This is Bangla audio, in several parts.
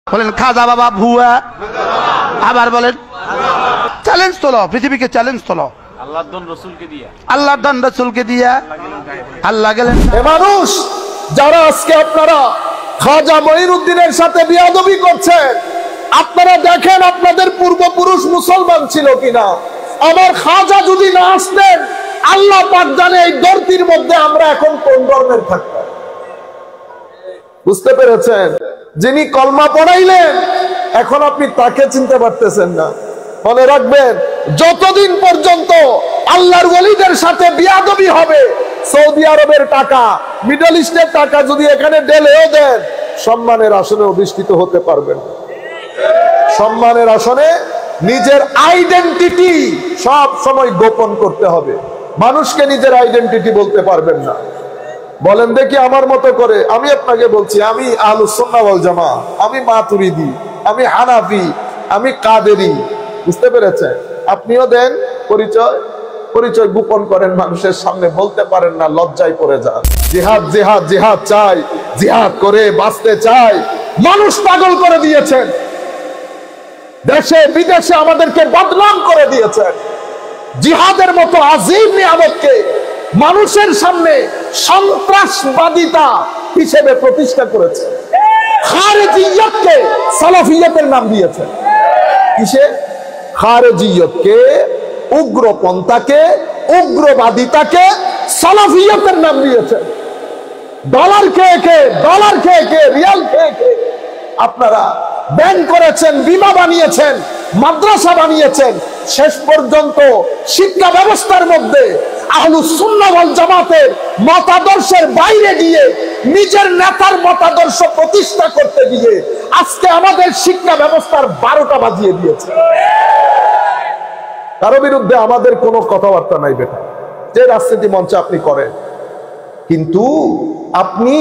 বলেন খাজা বাবা ভুয়া। আবার বলেন চ্যালেঞ্জ তোলো, পৃথিবীকে চ্যালেঞ্জ তোলো। আল্লাহর দান রাসূলকে দিয়া আল্লাহ গেলেন। মানুষ যারা আজকে আপনারা খাজা মঈনুদ্দিনের সাথে বিয়াদবি করছেন, আপনারা দেখেন আপনাদের পূর্বপুরুষ মুসলমান ছিল কিনা। আমার খাজা যদি না আসতেন, আল্লাহ পাক জানে এই ধরতির মধ্যে আমরা এখন কোন ধর্মের থাকতাম। বুঝতে পেরেছেন? যিনি কলমা পড়াইলেন, এখন আপনি তাকে চিনতে পারতেছেন না। মনে রাখবেন, যতদিন পর্যন্ত আল্লাহর ওলিদের সাথে বিয়াদবি হবে, সৌদি আরবের টাকা, মিডল ইস্টের টাকা যদি এখানে ঢেলেও দেন, সম্মানের আসনে অধিষ্ঠিত হতে পারবেন। সম্মানের আসনে নিজের আইডেন্টিটি সব সময় গোপন করতে হবে। মানুষকে নিজের আইডেন্টিটি বলতে পারবেন না। বলেন দেখি আমার মতো করে, আমি আপনাকে বলছি, আমি আহলুস সুন্নাহ ওয়াল জামাআহ, আমি মাতুরিদি, আমি হানাফি, আমি কাদেরি। বুঝতে পেরেছেন? আপনিও দেন পরিচয়, পরিচয় গোপন করেন, মানুষের সামনে বলতে পারেন না, লজ্জায় পড়ে যান। জিহাদ জিহাদ জিহাদ চাই, জিহাদ করে বাঁচতে চাই। মানুষ পাগল করে দিয়েছেন, দেশে বিদেশে আমাদেরকে বদনাম করে দিয়েছেন। জিহাদের মতো আযীম নিয়ামতকে মানুষের সামনে সন্ত্রাসবাদিতা হিসেবে প্রতিষ্ঠা করেছে। খারেজিয়তকে সালাফিয়তের নাম দিয়েছে। কিসে? খারেজিয়তকে, উগ্রপন্থাকে, উগ্রবাদিতাকে সালাফিয়তের নাম দিয়েছে। ডলার খেয়ে খেয়ে, ডলার খেয়ে খেয়ে, রিয়াল খেয়ে খেয়ে আপনারা ব্যাংক করেছেন, বিমা বানিয়েছেন, মাদ্রাসা বানিয়েছেন। শেষ পর্যন্ত শিক্ষা ব্যবস্থার মধ্যে আহলুস সুন্নাহ ওয়াল জামাতের মতাদর্শের বাইরে গিয়ে নিজের নেতার মতাদর্শ প্রতিষ্ঠা করতে গিয়ে আজকে আমাদের শিক্ষা ব্যবস্থার 12টা বাজিয়ে দিয়েছে। কারো বিরুদ্ধে আমাদের কোনো কথাবার্তা নাই বেটা, যে রাজনীতি মঞ্চে আপনি করেন, কিন্তু আপনি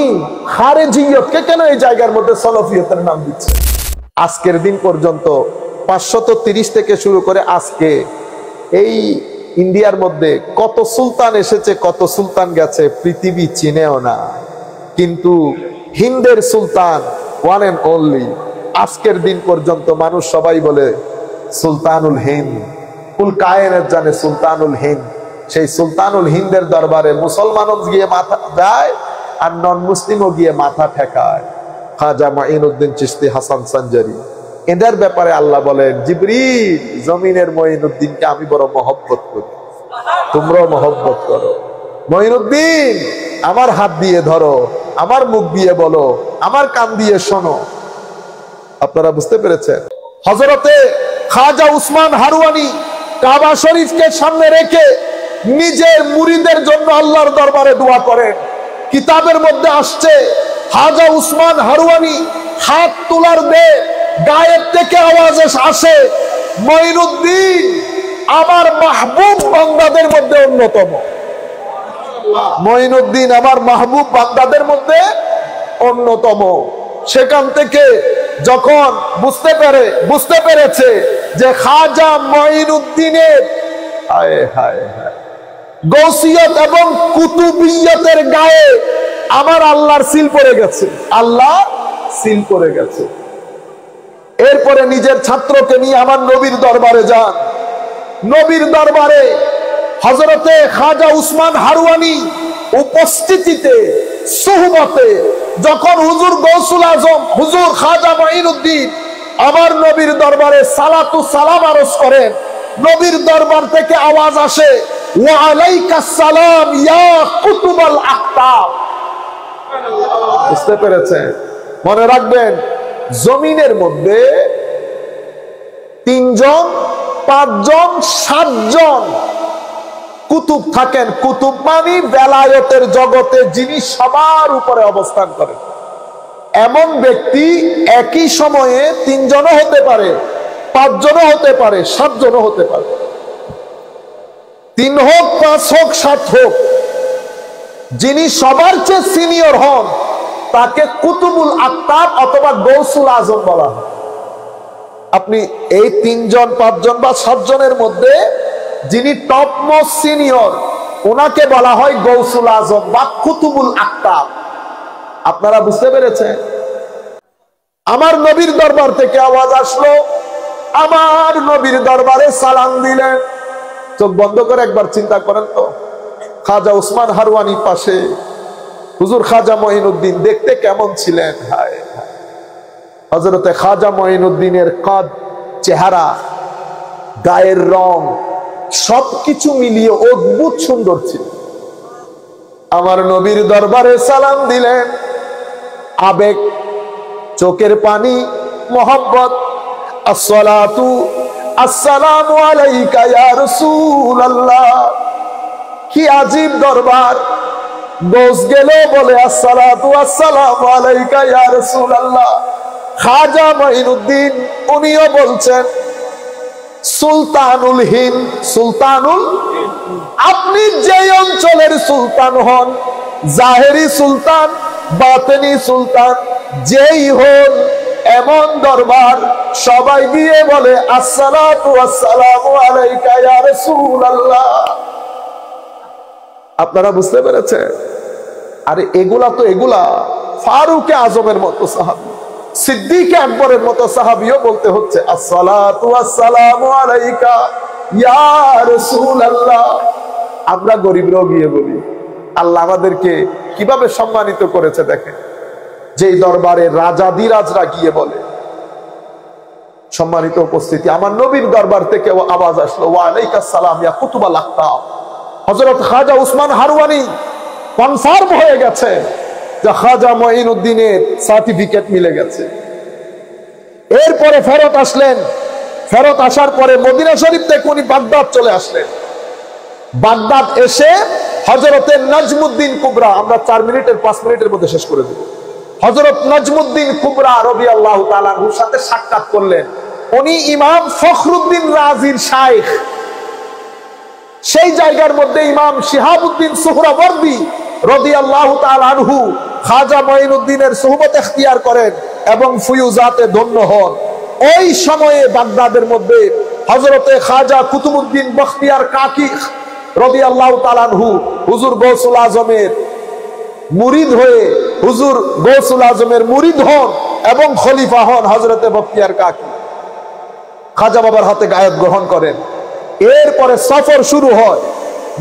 খারেজিয়তকে কেন এই জায়গার মধ্যে সালাফিয়তের নাম দিচ্ছেন? আজকের দিন পর্যন্ত 530 থেকে শুরু করে আজকে এই ইন্ডিয়ার মধ্যে কত সুলতান এসেছে, কত সুলতান গেছে, পৃথিবী চিনেও না। কিন্তু হিন্দের সুলতান ওয়ান এন্ড অনলি, আজকের দিন পর্যন্ত মানুষ সবাই বলে সুলতানুল হিন্দ, কুল কায়নাত জানে সুলতানুল হিন্দ। সেই সুলতানুল হিন্দের দরবারে মুসলমানও গিয়ে মাথা দেয় আর নন মুসলিমও গিয়ে মাথা ঠেকায়। খাজা মঈনুদ্দিন চিশতি হাসান সানজারি, এদের ব্যাপারে আল্লাহ বলেন, জিবরিল, জমিনের মঈনুদ্দিনকে আমি বড় মহব্বত করি, তোমরাও মহব্বত করো। মঈনুদ্দিন, আমার হাত দিয়ে ধরো, আমার মুখ দিয়ে বলো, আমার কান দিয়ে শোনো। আপনারা বুঝতে পেরেছেন? হযরতে খাজা উসমান হারওয়ানি কাবা শরীফকে সামনে রেখে নিজের মুরিদের জন্য আল্লাহর দরবারে দোয়া করেন। কিতাবের মধ্যে আসছে, খাজা উসমান হারওয়ানি হাত তোলার দে, গায়ের থেকে আওয়াজ আসে, মঈনুদ্দিন আমার মাহবুব বান্দাদের মধ্যে অন্যতম। মঈনুদ্দিন আমার মাহবুব বান্দাদের মধ্যে অন্যতম। সেখান থেকে যখন বুঝতে পেরেছে যে খাজা মঈনুদ্দিনের গৌসিয়ত এবং কুতুবিয়তের গায়ে আমার আল্লাহর সিল পড়ে গেছে, আল্লাহ সিল পড়ে গেছে। এরপরে নিজের ছাত্রকে নিয়ে আমার নবীর দরবারে যান। নবীর দরবারে হযরতে খাজা উসমান হারওয়ানি উপস্থিতিতে, সুহবতে, যখন হুজুর গৌসুল আজম হুজুর খাজা মঈনুদ্দিন আমার নবীর দরবারে সালাতু সালাম আরজ করেন, নবীর দরবার থেকে আওয়াজ আসে, ওয়া আলাইকাস সালাম ইয়া কুতুবাল আখতাব। বুঝতে পেরেছেন? মনে রাখবেন, জমিনের মধ্যে 3 জন, 5 জন, 7 জন কুতুব থাকেন। কুতুব মানে বেলায়েতের জগতে যিনি সবার উপরে অবস্থান করেন। এমন ব্যক্তি একই সময়ে 3 জনও হতে পারে, 5 জনও হতে পারে, 7 জনও হতে পারে। 3 হোক, 5 হোক, 7 হোক, যিনি সবার চেয়ে সিনিয়র হন তাকে কুতুবুল আক্তাব অথবা গৌসুল আজম বলা হয়। আপনি এই 3 জন, 5 জন বা 7 জনের মধ্যে যিনি টপ মোস্ট সিনিয়র, ওনাকে বলা হয় গৌসুল আজম বা কুতুবুল আক্তাব। আপনারা বুঝতে পেরেছেন? আমার নবীর দরবার থেকে আওয়াজ আসলো, আমার নবীর দরবারে সালাম দিলেন। চোখ বন্ধ করে একবার চিন্তা করেন তো, খাজা উসমান হারওয়ানি পাশে, হুজুর খাজা মঈনুদ্দিন দেখতে কেমন ছিলেন? হায় হযরতে খাজা মঈনুদ্দিনের কাদ, চেহারা, গায়ের রং সবকিছু মিলিয়ে অদ্ভুত সুন্দর ছিল। আমার নবীর দরবারে সালাম দিলেন, আবেগ, চোখের পানি, মোহাম্মত, আসসালাতু আসসালামু আলাইকা ইয়া রাসূলুল্লাহ। কি আজীব দরবার, দোষ গেল বলে আসসালাতু আসসালামু আলাইকা ইয়া রাসূলুল্লাহ। খাজা মঈনুদ্দিন উনিও বলছেন সুলতানুল হিন্দ, সুলতানুল, আপনি যে অঞ্চলের সুলতান হন, জাহেরি সুলতান, বাতেনি সুলতান, যেই হন, এমন দরবার সবাই গিয়ে বলে আসসালাতু আসসালামু আলাইকা ইয়া রাসূলুল্লাহ। আপনারা বুঝতে পেরেছেন? আরে এগুলা তো এগুলা ফারুকে আজমের মতো সাহাবী, সিদ্দিক আকবরের মতো সাহাবীও বলতে হচ্ছে আসসালাতু আসসালামু আলাইকা ইয়া রাসূলুল্লাহ। আমরা গরিবরাও গিয়ে বলি। আল্লাহ আমাদেরকে কিভাবে সম্মানিত করেছে দেখেন, যেই দরবারে রাজাদিরাজরা গিয়ে বলে। সম্মানিত উপস্থিতি, আমার নবীর দরবার থেকে আওয়াজ আসলো, ওয়া আলাইকাস সালাম ইয়া কুতুবাল আখতাব। হযরত খাজা উসমান হারওয়ানি কনফার্ম হয়ে গেছে যে খাজা মঈনুদ্দিনের সার্টিফিকেট মিলে গেছে। এরপরে ফেরত আসলেন, ফেরত আসার পরে মদিনা শরীফ থেকে উনি বাগদাদ চলে আসলেন। বাগদাদ এসে হযরতে নাজমুদ্দিন কুবরা, আমরা 4 মিনিটের 5 মিনিটের মধ্যে শেষ করে দেব, হযরত নাজমুদ্দিন কুবরা রাদিয়াল্লাহু তাআলা আনহুর সাথে সাক্ষাৎ করলেন। উনি ইমাম ফখরুদ্দিন রাজির শাইখ। সেই জায়গার মধ্যে ইমাম শিহাবুদ্দিন সুহরাওয়ার্দী রাদিয়াল্লাহু তাআলা আনহু খাজা মঈনুদ্দিনের সুহবত ইখতিয়ার করেন এবং ফুয়ুজাতে ধন্য হন। ওই সময়ে বাগদাদের মধ্যে হযরতে খাজা কুতুবউদ্দিন বখতিয়ার কাকি রাদিয়াল্লাহু তাআলা আনহু হুজুর গৌসুল আজমের মুরিদ হয়ে, হুজুর গৌসুল আজমের মুরিদ হন এবং খলিফা হন। হযরতে বখতিয়ার কাকি খাজা বাবার হাতে গায়েত গ্রহণ করেন। এরপরে সফর শুরু হয়।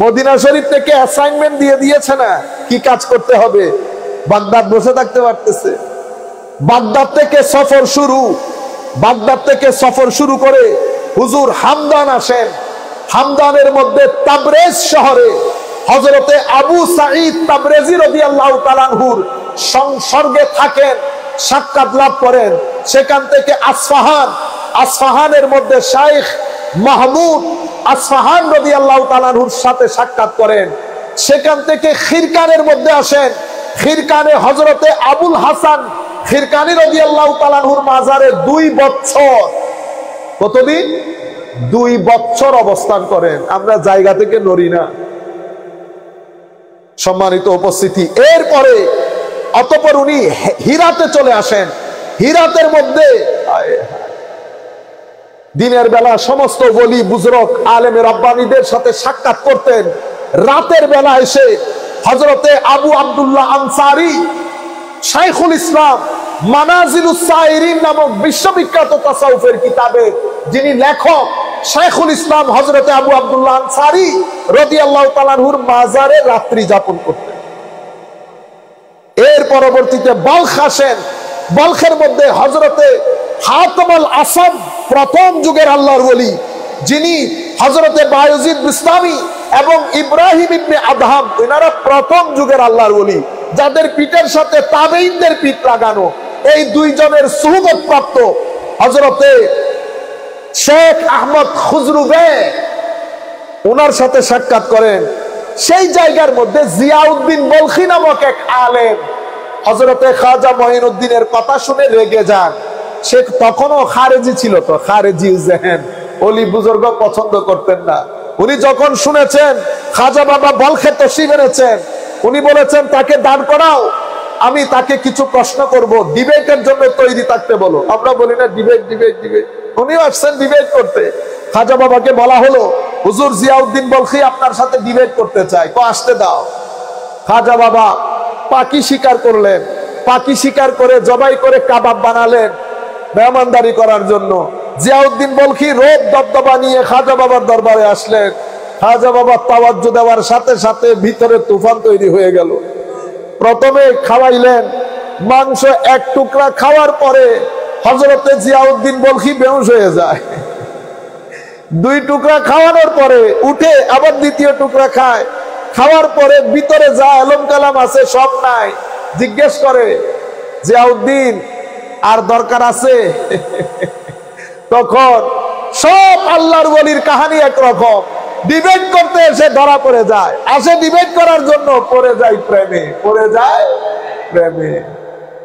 মদিনা শরীফ থেকে অ্যাসাইনমেন্ট দিয়ে দিয়েছে না কি কাজ করতে হবে, বাগদাদ বসে থাকতে পারতেছে। বাগদাদ থেকে সফর শুরু, বাগদাদ থেকে সফর শুরু করে হুজুর হামদান আসেন। হামদানের মধ্যে তাবরেজ শহরে হযরতে আবু সাঈদ তাবরেজি রাদিয়াল্লাহু তাআলা আনহুর সংসর্গে থাকেন, সাক্ষাৎ লাভ করেন। সেখান থেকে আসফাহান, আসফাহানের মধ্যে শাইখ মাহমুদ আসফাহান রাদিয়াল্লাহু তাআলা আনহুর সাথে সাক্ষাৎ করেন। সেখান থেকে খিরকানের মধ্যে আসেন। খিরকানে হযরতে আবুল হাসান খিরকানী রাদিয়াল্লাহু তাআলা আনহুর মাজারে 2 বছর, কতদিন? 2 বছর অবস্থান করেন। আমরা জায়গা থেকে নড়ি না। সম্মানিত উপস্থিতি, এরপরে অতঃপর উনি হিরাতে চলে আসেন। হিরাতের মধ্যে দিনের বেলা সমস্ত ওলি বুজুর্গ আলেমে রাব্বানীদের সাথে সাক্ষাৎ করতেন। রাতের বেলা এসে হযরতে আবু আব্দুল্লাহ আনসারী শাইখুল ইসলাম মানাজিলুস সাইরিন নামক বিশ্ববিখ্যাত তাসাউফের কিতাবে যিনি লেখক, শাইখুল ইসলাম হযরতে আবু আব্দুল্লাহ আনসারী রাদিয়াল্লাহু তাআলা আনহুর মাজারে রাত্রি যাপন করতেন। এর পরবর্তীতে বলখ আসেন। বলখের মধ্যে হযরতে হাতিম আল আসাদ, প্রথম যুগের আল্লাহর ওলি, যিনি হযরতে বায়জিদ বিস্তামি এবং ইব্রাহিম ইবনে আদহাম, এনারা প্রথম যুগের আল্লাহর ওলি, যাদের পিঠের সাথে তাবেঈনদের পিঠ লাগানো। এই 2 জনের সুহবত প্রাপ্ত হযরতে শেখ আহমদ খুজরুবে ওনার সাথে সাক্ষাৎ করেন। সেই জায়গার মধ্যে জিয়াউদ্দিন বলখি নামক এক আলেম হযরতে খাজা মঈনুদ্দিনের কথা শুনে রেগে যান। সে তখনও খারেজি ছিল, তো খারেজি জেহেন, ওলি বুজুর্গ পছন্দ করতেন না। উনি যখন শুনেছেন খাজা বাবা বলখে তশরিফ এনেছেন, উনি বলেছেন তাকে দাঁড় করাও, আমি তাকে কিছু প্রশ্ন করব, ডিবেটের জন্য তৈরি থাকতে বলো। আমরা বলি না ডিবেট ডিবেট ডিবেট, উনিও আসছেন ডিবেট করতে। খাজা বাবাকে বলা হলো হুজুর জিয়াউদ্দিন বলখি আপনার সাথে ডিবেট করতে চাই, তো আসতে দাও। খাজা বাবা পাখি শিকার করলেন, পাখি শিকার করে জবাই করে কাবাব বানালেন মেহমানদারি করার জন্য। জিয়াউদ্দিন বলখি রোদ দবদবা নিয়ে খাজা বাবার দরবারে আসলেন। খাজা বাবা তাওয়াজ্জু দেওয়ার সাথে সাথে ভিতরে তুফান তৈরি হয়ে গেল। প্রথমে খাওয়াইলেন মাংস, এক টুকরা খাওয়ার পরে হযরতে জিয়াউদ্দিন বলখি বেহুশ হয়ে যায়। 2 টুকরা খাওয়ানোর পরে উঠে আবার দ্বিতীয় টুকরা খায়। খাওয়ার পরে ভিতরে যা আলম কালাম আছে সব নাই। জিজ্ঞেস করে জিয়াউদ্দিন আর দরকার আছে? তখন সব আল্লাহর ওলির কাহিনী একরকম, ডিবেট করতে এসে ধরা পড়ে যায়। আসে ডিবেট করার জন্য, পড়ে যায় প্রেমে, পড়ে যায় প্রেমে।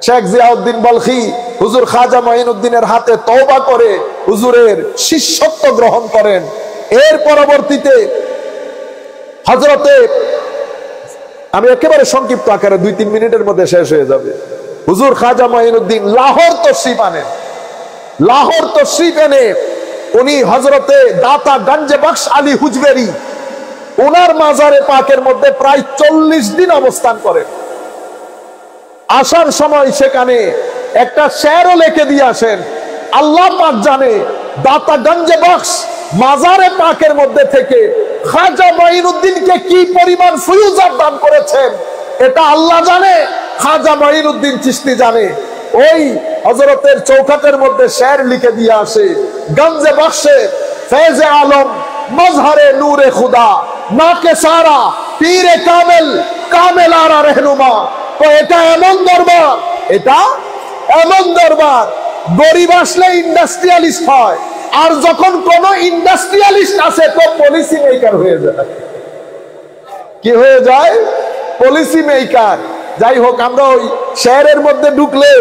শেখ জিয়াউদ্দিন বলখি হুজুর খাজা মঈনুদ্দিনের হাতে তওবা করে হুজুরের শিষ্যত্ব গ্রহণ করেন। এর পরবর্তীতে হযরতে, আমি একেবারে সংক্ষিপ্ত আকারে 2-3 মিনিটের মধ্যে শেষ হয়ে যাবে, হুজুর খাজা মঈনুদ্দিন লাহোর তশরিফ আনেন। লাহোর তশরিফ এনে উনি হযরতে দাতা গঞ্জে বখশ আলী হুজবেরি ওনার মাজারে পাকের মধ্যে প্রায় 40 দিন অবস্থান করেন। আসার সময় সেখানে একটা শেরও লিখে দিয়ে আসেন। আল্লাহ পাক জানে দাতা গঞ্জে বখশ মাজারে পাকের মধ্যে থেকে খাজা মঈনুদ্দিনকে কি পরিমাণ ফয়ুজাত দান করেছেন, এটা আল্লাহ জানে, খাজা মঈনুদ্দিন চিশতি জানে। ওই হযরতের চৌখাটের মধ্যে শের লিখে দিয়ে আসে, গঞ্জে বখশে ফেজে আলম মজহরে নূরে খুদা নাকে সারা পীরে কামেল কামেল আরা रहनुमा। তো এটা এমন দরবার, এটা এমন দরবার, গরিব আসলে ইন্ডাস্ট্রিয়ালিস্ট হয়, আর যখন কোন ইন্ডাস্ট্রিয়ালিস্ট আসে তো পলিসি মেকার হয়ে যায়। কি হয়ে যায়? Policy maker. যাই হোক, আমরা ওই শহরের মধ্যে ঢুকলে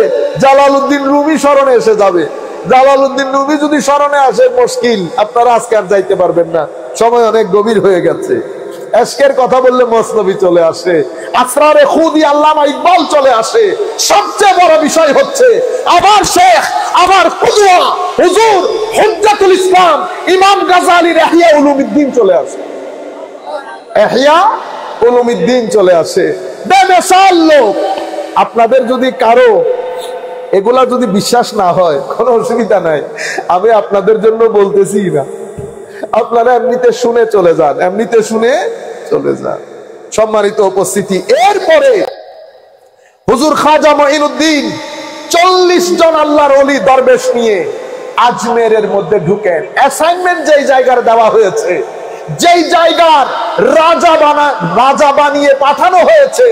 জালালউদ্দিন রুমি স্মরণে এসে যাবে। জালালউদ্দিন রুমি যদি স্মরণে আসে মুশকিল, আপনারা আজকে আর যাইতে পারবেন না, সময় অনেক গভীর হয়ে গেছে। এশকের কথা বললে মসনবী চলে আসে, আসরারে খুদি আল্লামা ইকবাল চলে আসে। সবচেয়ে বড় বিষয় হচ্ছে আমার শেখ, আমার কুদওয়া হুজুর হুজ্জাতুল ইসলাম ইমাম গাজালির ইহয়া উলুমিদ্দিন চলে আসে। ইহয়া উলুমিদ্দিন চলে আসে। বেমিসাল লোক। আপনাদের যদি কারো এগুলা যদি বিশ্বাস না হয় কোনো অসুবিধা নাই, আমি আপনাদের জন্য বলতেছি না, আপনারা এমনিতে শুনে চলে যান, এমনিতে শুনে চলে যান। সম্মানিত উপস্থিতি, এরপরে হুজুর খাজা মঈনুদ্দিন 40 জন আল্লাহর ওলি দরবেশ নিয়ে আজমেরের মধ্যে ঢুকেন। অ্যাসাইনমেন্ট যেই জায়গার দেওয়া হয়েছে, যেই জায়গার রাজা বানিয়ে পাঠানো হয়েছে,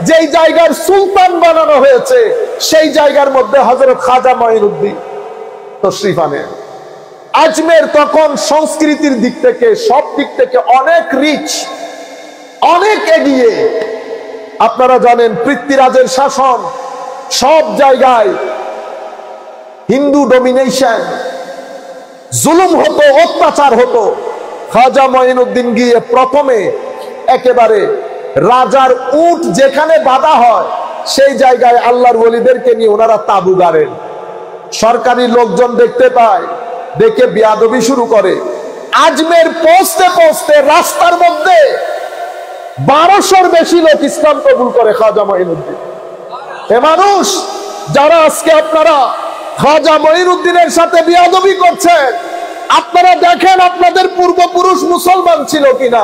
যেই জায়গার সুলতান বানানো হয়েছে, সেই জায়গার মধ্যে হযরত খাজা মঈনুদ্দিন তশরিফ আনেন। আজমের তখন সংস্কৃতির দিক থেকে, সব দিক থেকে অনেক রিচ, অনেক এগিয়ে। আপনারা জানেন পৃথ্বীরাজের শাসন, সব জায়গায় হিন্দু ডমিনেশন, জুলুম হতো, অত্যাচার হতো। খাজা মঈনুদ্দিন গিয়ে প্রথমে একেবারে রাজার উট যেখানে বাঁধা হয় সেই জায়গায় আল্লাহর ওলিদেরকে নিয়ে ওনারা তাবু গাড়েন। সরকারি লোকজন দেখতে পায়, দেখে বিয়াদবি শুরু করে। আজমের পৌঁছতে পৌঁছতে রাস্তার মধ্যে 1200-র বেশি লোক ইসলাম কবুল করে খাজা মঈনুদ্দিন। এ মানুষ যারা আজকে আপনারা খাজা মঈনুদ্দিনের সাথে বিয়াদবি করছেন, আপনারা দেখেন আপনাদের পূর্বপুরুষ মুসলমান ছিল কিনা।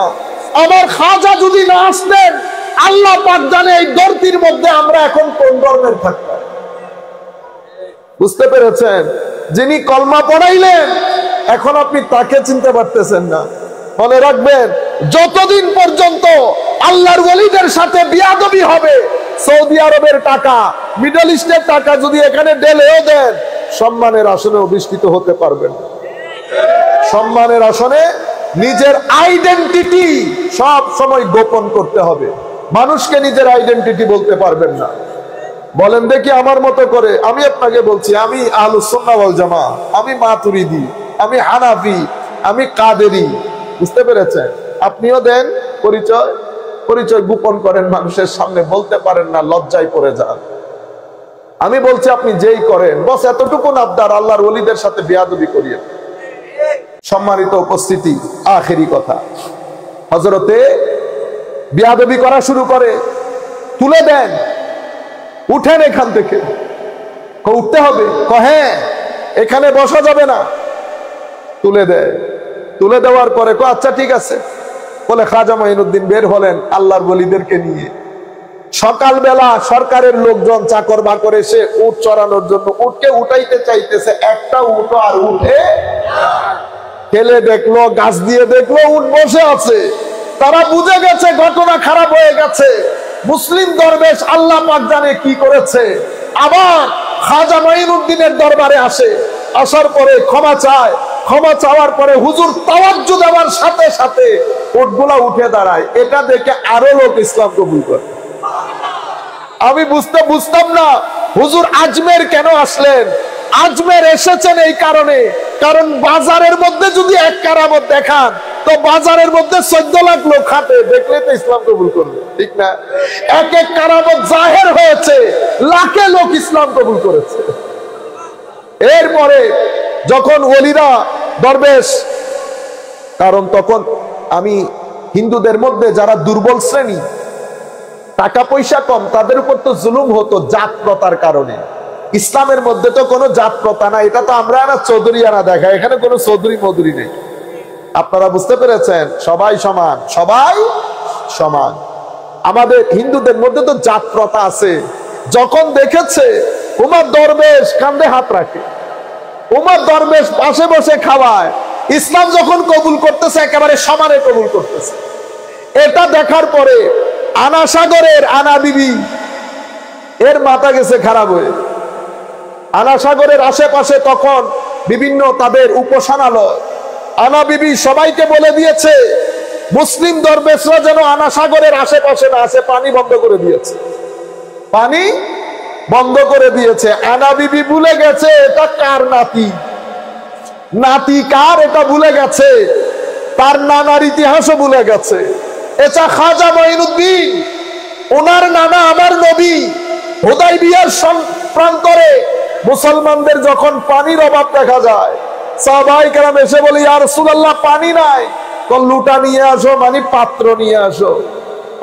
আমার খাজা যদি না আসতেন, আল্লাহ পাক জানে এই ধরতির মধ্যে আমরা এখন কোন ধর্মের থাকতাম। বুঝতে পেরেছেন? যিনি কলমা পড়াইলেন, এখন আপনি তাকে চিনতে পারতেছেন না। মনে রাখবেন, যতদিন পর্যন্ত আল্লাহর ওলিদের সাথে বিয়াদবি হবে, সৌদি আরবের টাকা, মিডল ইস্টের টাকা যদি এখানে ঢেলেও দেন, সম্মানের আসনে অধিষ্ঠিত হতে পারবেন না। সম্মানের আসনে নিজের আইডেন্টিটি সব সময় গোপন করতে হবে। মানুষকে নিজের আইডেন্টিটি বলতে পারবেন না। বলেন দেখি আমার মতো করে, আমি আপনাকে বলছি আমি আহলুস সুন্নাহ ওয়াল জামাআহ, আমি মাতুরিদি, আমি হানাফি, আমি কাদেরি। বুঝতে পেরেছেন? আপনিও দেন পরিচয়, পরিচয় গোপন করেন, মানুষের সামনে বলতে পারেন না, লজ্জায় পড়ে যান। আমি বলছি আপনি যেই করেন, বস এতটুকু আবদার, আল্লাহর ওলিদের সাথে বিয়াদবি করিয়েন। সম্মানিত উপস্থিতি, আখেরি কথা, হযরতে বিয়াদবি করা শুরু করে, তুলে দেন। উঠেন এখান থেকে। উঠতে হবে, হ্যাঁ এখানে বসা যাবে না। তুলে দেয়, তুলে দেওয়ার পরে আচ্ছা ঠিক আছে। বলে খাজা মঈনুদ্দিন বের হলেন আল্লাহর ওলিদেরকে নিয়ে। সকালবেলা সরকারের লোকজন চাকর বাকর এসে উট চড়ানোর জন্য উটকে উঠাইতে চাইতেছে, একটা উট আর উঠে। খেলে দেখলো, গাছ দিয়ে দেখলো উট বসে আছে। তারা বুঝে গেছে ঘটনা খারাপ হয়ে গেছে। মুসলিম দরবেশ আল্লাহ পাক জানে কি করেছে। আবার খাজা মঈনুদ্দিনের দরবারে আসে। আসার পরে ক্ষমা চায়। ক্ষমা চাওয়ার পরে হুজুর তাওয়াজ্জু দেওয়ার সাথে সাথে উটগুলা উঠে দাঁড়ায়। এটা দেখে আরো লোক ইসলাম কবুল করে। আমি বুঝতাম না হুজুর আজমের কেন আসলেন। আজমের এসেছেন এই কারণে, কারণ বাজারের মধ্যে যদি এক কারামত দেখান তো বাজারের মধ্যে 14 লাখ লোক হাঁটে, দেখলে তো ইসলাম কবুল করবে, ঠিক না? এক এক কারামত জাহের হয়েছে, লাখে লোক ইসলাম কবুল করেছে। এরপরে যখন ওলিরা দরবেশ, কারণ তখন আমি হিন্দুদের মধ্যে যারা দুর্বল শ্রেণী, টাকা পয়সা কম, তাদের উপর তো জুলুম হতো জাত প্রথার কারণে। ইসলামের মধ্যে তো কোনো জাত প্রথা না, এটা তো আমরা না চৌধুরী আনা দেখা, এখানে কোনো চৌধুরী মধুরী নেই। আপনারা বুঝতে পেরেছেন? সবাই সমান, সবাই সমান। আমাদের হিন্দুদের মধ্যে তো জাত প্রথা আছে। যখন দেখেছে উমর দরবেশ কাঁধে হাত রাখে, উমর দরবেশ পাশে বসে খাওয়ায়, ইসলাম যখন কবুল করতেছে একেবারে সমানে কবুল করতেছে। এটা দেখার পরে আনা সাগরের আনা বিবি এর মাথা গেছে খারাপ হয়ে। আনা সাগরের আশেপাশে তখন বিভিন্ন তাদের উপাসনালয়। আনা বিবি সবাইকে বলে দিয়েছে মুসলিম দরবেশরা যেন আনা সাগরের আশেপাশে না আসে, পানি বন্ধ করে দিয়েছে, পানি বন্ধ করে দিয়েছে। আনা বিবি ভুলে গেছে এটা কার নাতি, নাতি কার এটা ভুলে গেছে, তার নানার ইতিহাসও ভুলে গেছে। এটা খাজা মঈনুদ্দিন, ওনার নানা আমার নবী। হুদাইবিয়ার প্রান্তরে মুসলমানদের যখন পানির অভাব দেখা যায়, সাহাবায়ে কেরাম এসে বলে ইয়া রাসূলুল্লাহ পানি নাই। তো লুটা নিয়ে আসো, মানে পাত্র নিয়ে আসো,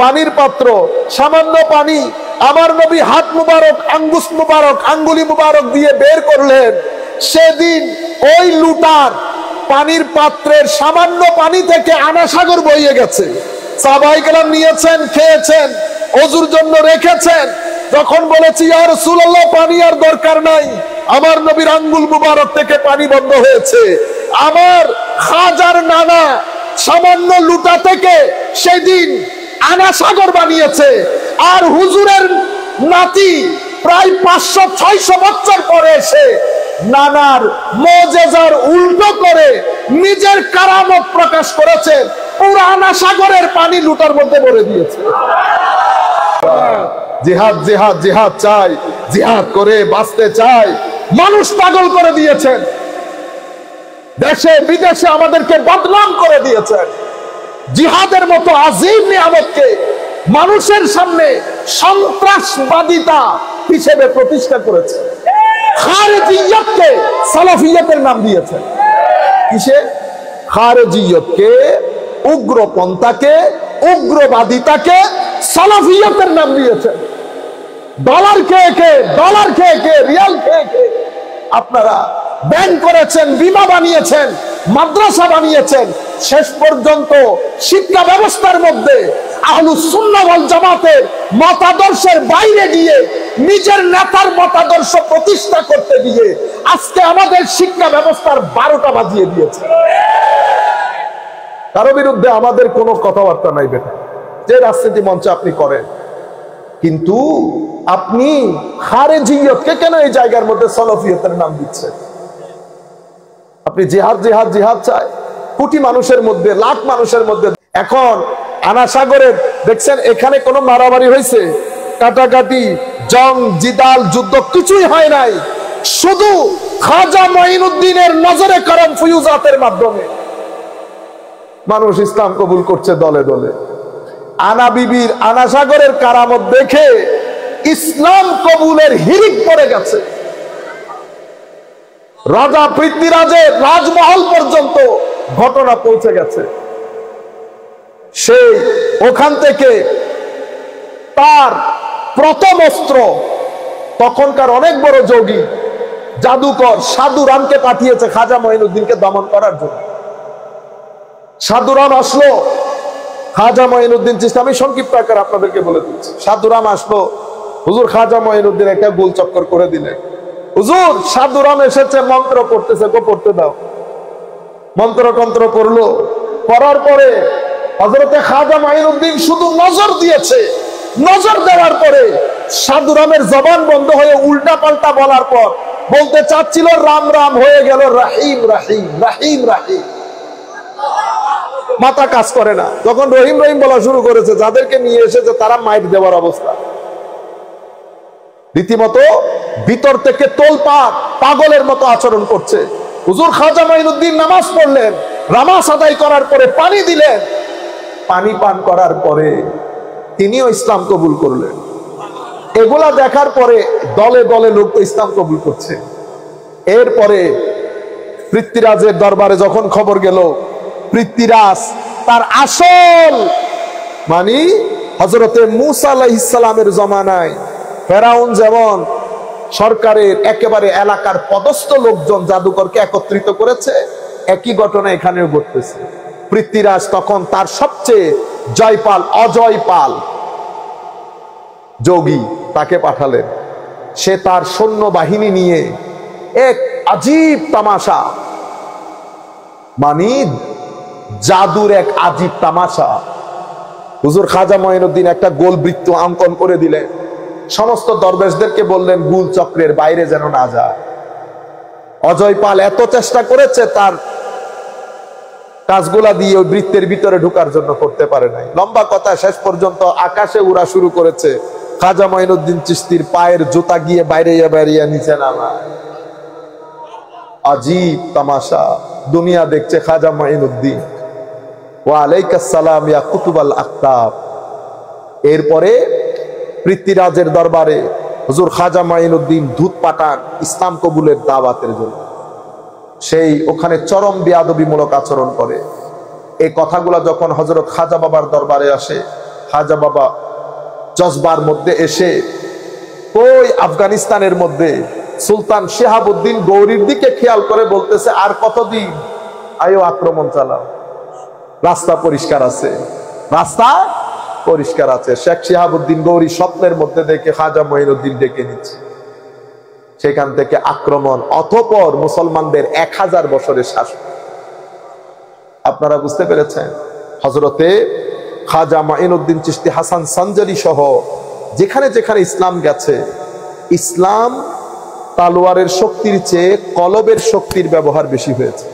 পানির পাত্র, সামান্য পানি। আমার নবী হাত মুবারক, আঙ্গুস মুবারক, আঙ্গুলি মুবারক দিয়ে বের করলেন। সেদিন ওই লুটার পানির পাত্রের সামান্য পানি থেকে আনা সাগর বইয়ে গেছে। সাহাবায়ে কেরাম নিয়েছেন, খেয়েছেন, ওযুর জন্য রেখেছেন। যখন বলেছি ইয়া রাসূলুল্লাহ পানি আর দরকার নাই, আমার নবীর আঙ্গুল মুবারক থেকে পানি বন্ধ হয়েছে। আমার খাজার নানা সামান্য লুটা থেকে সেদিন আনা সাগর বানিয়েছে। আর হুজুরের নাতি প্রায় 500-600 বছর পরে এসে নানার মুজিজার উল্টো করে নিজের কারামত প্রকাশ করেছে, পুরো আনা সাগরের পানি লুটার মধ্যে ভরে দিয়েছে। জিহাদ জিহাদ জিহাদ চাই, জিহাদ করে বাঁচতে চাই। মানুষ পাগল করে দিয়েছেন, দেশে বিদেশে আমাদেরকে বদনাম করে দিয়েছেন। জিহাদের মতো আজিম নিয়ামতকে মানুষের সামনে সন্ত্রাসবাদিতা হিসেবে প্রতিষ্ঠা করেছে। খারেজিয়তকে সালাফিয়তের নাম দিয়েছেন। কিসে? খারেজিয়তকে, উগ্রপন্থাকে, উগ্রবাদিতাকে সালাফিয়তের নাম দিয়েছেন। ডলার খেয়ে খেয়ে, রিয়াল খেয়ে খেয়ে আপনারা ব্যাংক করেছেন, বিমা বানিয়েছেন, মাদ্রাসা বানিয়েছেন। শেষ পর্যন্ত শিক্ষা ব্যবস্থার মধ্যে আহলুস সুন্নাহ ওয়াল জামাতের মতাদর্শের বাইরে গিয়ে নিজের নেতার মতাদর্শ প্রতিষ্ঠা করতে গিয়ে আজকে আমাদের শিক্ষা ব্যবস্থার 12টা বাজিয়ে দিয়েছে। কারো বিরুদ্ধে আমাদের কোনো কথাবার্তা নাই বেটা, যে রাজনীতি মঞ্চে আপনি করেন, কিন্তু আপনি খারেজিয়তকে কেন এই জায়গার মধ্যে সালাফিয়তের নাম দিচ্ছেন? আপনি জিহাদ জিহাদ জিহাদ চাই কোটি মানুষের মধ্যে, লাখ মানুষের মধ্যে। এখন আনা সাগরের দেখছেন এখানে কোনো মারামারি হয়েছে, কাটাকাটি, জং জিদাল, যুদ্ধ কিছুই হয় নাই। শুধু খাজা মঈনুদ্দিনের নজরে করম ফুয়ুজাতের মাধ্যমে মানুষ ইসলাম কবুল করছে দলে দলে। আনা বিবির আনা সাগরের কারামত দেখে ইসলাম কবুলের হিড়িক পড়ে গেছে। রাজা পৃথ্বীরাজের রাজমহল পর্যন্ত ঘটনা পৌঁছে গেছে। সেই ওখান থেকে তার প্রথম অস্ত্র তখনকার অনেক বড় যোগী জাদুকর সাধু রামকে পাঠিয়েছে খাজা মঈনুদ্দিনকে দমন করার জন্য। সাধু রাম আসলো, খাজা মঈনুদ্দিন চিশতি, আমি সংক্ষিপ্ত আকারে আপনাদেরকে বলে দিচ্ছি। সাধু রাম আসলো, হুজুর খাজা মঈনুদ্দিন একটা গোল চক্কর করে দিলেন। হুজুর সাধু রাম এসেছে, মন্ত্র পড়তেছে, গো পড়তে দাও। মন্ত্র তন্ত্র পড়লো, পড়ার পরে হযরতে খাজা মঈনুদ্দিন শুধু নজর দিয়েছে। নজর দেওয়ার পরে সাধু রামের জবান বন্ধ হয়ে উল্টা পাল্টা বলার পর বলতে চাচ্ছিল রাম রাম, হয়ে গেল রাহিম রাহিম রাহিম রাহিম। মাথা কাজ করে না। যখন রহিম রহিম বলা শুরু করেছে, যাদেরকে নিয়ে এসেছে তারা মাইর দেওয়ার অবস্থা। রীতিমতো ভিতর থেকে তোলপাড়, পাগলের মতো আচরণ করছে। হুজুর খাজা মঈনুদ্দিন নামাজ পড়লেন, নামাজ আদায় করার পরে পানি দিলেন। পানি পান করার পরে তিনিও ইসলাম কবুল করলেন। এগুলা দেখার পরে দলে দলে লোক তো ইসলাম কবুল করছে। এরপরে পৃথ্বীরাজের দরবারে যখন খবর গেল, পৃথ্বীরাজ তার আসল মানে হযরতে মূসা আলাইহিস সালামের জমানায় ফেরাউন যেমন সরকারের একেবারে এলাকার পদস্থ লোকজন জাদুকরকে একত্রিত করেছে, একই ঘটনা এখানেও ঘটতেছে। পৃথ্বীরাজ তখন তার সবচেয়ে জয়পাল অজয়পাল যোগী তাকে পাঠালেন। সে তার সৈন্য বাহিনী নিয়ে এক আজীব তামাশা, মানে জাদুর এক আজীব তামাশা। হুজুর খাজা মঈনুদ্দিন একটা গোল বৃত্ত অঙ্কন করে দিলেন। সমস্ত দরবেশদেরকে বললেন গোল চক্রের বাইরে যেন না যায়। অজয়পাল এত চেষ্টা করেছে, তার কাজগুলা দিয়ে ওই বৃত্তের ভিতরে ঢোকার জন্য করতে পারে নাই। লম্বা কথা, শেষ পর্যন্ত আকাশে উড়া শুরু করেছে। খাজা মঈনুদ্দিন চিশতির পায়ের জুতা গিয়ে বাইরে বাইরে নিচে নামায়। আজীব তামাশা দুনিয়া দেখছে খাজা মঈনুদ্দিন। ওয়া আলাইকাস সালাম ইয়া কুতুবাল আখতাব। এরপরে পৃথ্বীরাজের দরবারে হুজুর খাজা মঈনুদ্দিন দূত পাঠান ইসলাম কবুলের দাওয়াতের জন্য। সেই ওখানে চরম বেয়াদবিমূলক আচরণ করে। এই কথাগুলা যখন হযরত খাজা বাবার দরবারে আসে, খাজা বাবা জজবার মধ্যে এসে ওই আফগানিস্তানের মধ্যে সুলতান শিহাবুদ্দিন গৌরীর দিকে খেয়াল করে বলতেছে, আর কতদিন আয়ো আক্রমণ চালাও, রাস্তা পরিষ্কার আছে, রাস্তা পরিষ্কার আছে। শেখ শিহাবুদ্দিন গৌরী স্বপ্নের মধ্যে দেখে খাজা মঈনুদ্দিন ডেকে নিচ্ছে। সেখান থেকে আক্রমণ, অতঃপর মুসলমানদের 1000 বছরের শাসন। আপনারা বুঝতে পেরেছেন? হযরতে খাজা মঈনুদ্দিন চিশতি হাসান সঞ্জারি সহ যেখানে যেখানে ইসলাম গেছে, ইসলাম তালোয়ারের শক্তির চেয়ে কলবের শক্তির ব্যবহার বেশি হয়েছে।